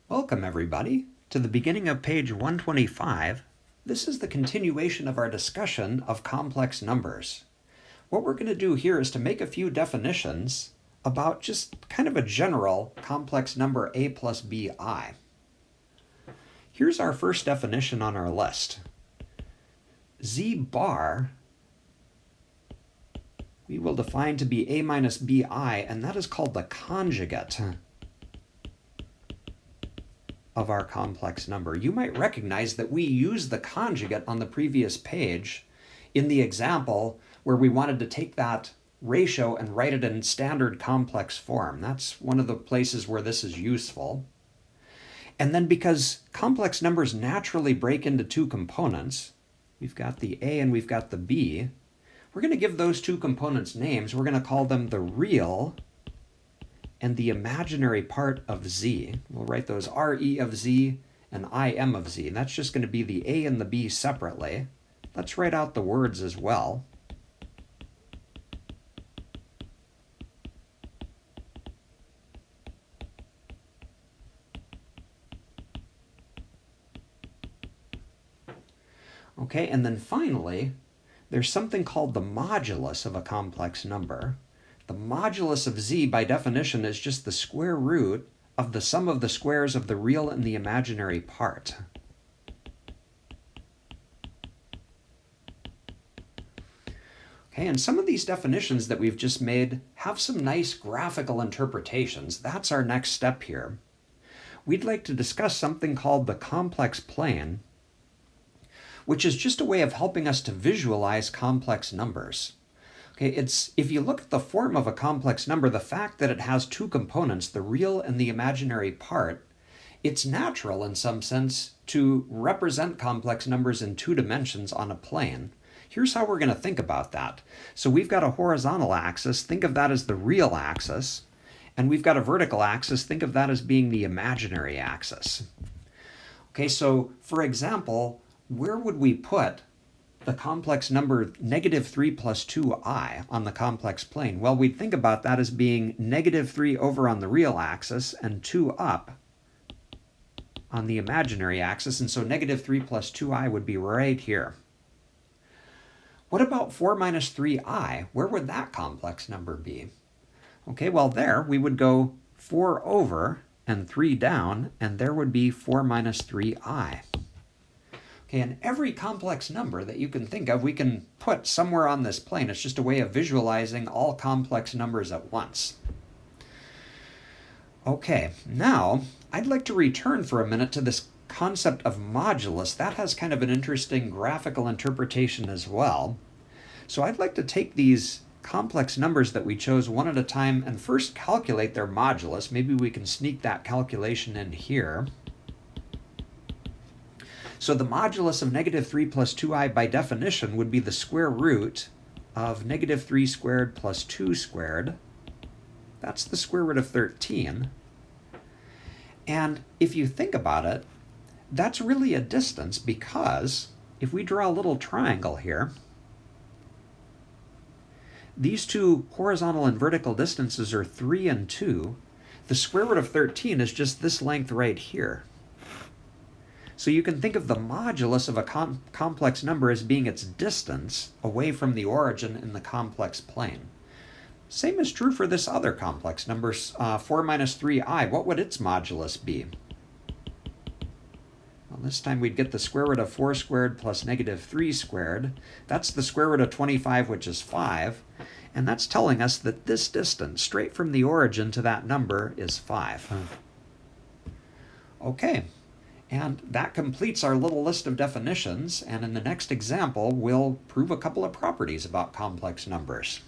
Welcome, everybody, to the beginning of page 125. This is the continuation of our discussion of complex numbers. What we're going to do here is to make a few definitions about just kind of a general complex number a plus bi. Here's our first definition on our list. Z bar we will define to be a minus bi, and that is called the conjugate of our complex number. You might recognize that we used the conjugate on the previous page in the example where we wanted to take that ratio and write it in standard complex form. That's one of the places where this is useful. And then because complex numbers naturally break into two components, we've got the a and we've got the b, we're going to give those two components names. We're going to call them the real and the imaginary part of z. We'll write those re of z and im of z. And that's just going to be the a and the b separately. Let's write out the words as well. Okay, and then finally, there's something called the modulus of a complex number. The modulus of z, by definition, is just the square root of the sum of the squares of the real and the imaginary part. Okay, and some of these definitions that we've just made have some nice graphical interpretations. That's our next step here. We'd like to discuss something called the complex plane, which is just a way of helping us to visualize complex numbers. Okay, if you look at the form of a complex number, the fact that it has two components, the real and the imaginary part, it's natural in some sense to represent complex numbers in two dimensions on a plane. Here's how we're going to think about that. So we've got a horizontal axis, think of that as the real axis, and we've got a vertical axis, think of that as being the imaginary axis. Okay, so for example, where would we put the complex number negative 3 plus 2i on the complex plane? Well, we'd think about that as being negative 3 over on the real axis and 2 up on the imaginary axis, and so negative 3 plus 2i would be right here. What about 4 minus 3i? Where would that complex number be? Okay, well there we would go 4 over and 3 down, and there would be 4 minus 3i. Okay, and every complex number that you can think of, we can put somewhere on this plane. It's just a way of visualizing all complex numbers at once. Okay, now I'd like to return for a minute to this concept of modulus. That has kind of an interesting graphical interpretation as well. So I'd like to take these complex numbers that we chose one at a time and first calculate their modulus. Maybe we can sneak that calculation in here. So the modulus of negative 3 plus 2i by definition would be the square root of negative 3 squared plus 2 squared. That's the square root of 13. And if you think about it, that's really a distance, because if we draw a little triangle here, these two horizontal and vertical distances are 3 and 2. The square root of 13 is just this length right here. So you can think of the modulus of a complex number as being its distance away from the origin in the complex plane. Same is true for this other complex number, 4 minus 3i. What would its modulus be? Well, this time we'd get the square root of 4 squared plus negative 3 squared. That's the square root of 25, which is 5. And that's telling us that this distance, straight from the origin to that number, is 5. Okay. And that completes our little list of definitions, and in the next example, we'll prove a couple of properties about complex numbers.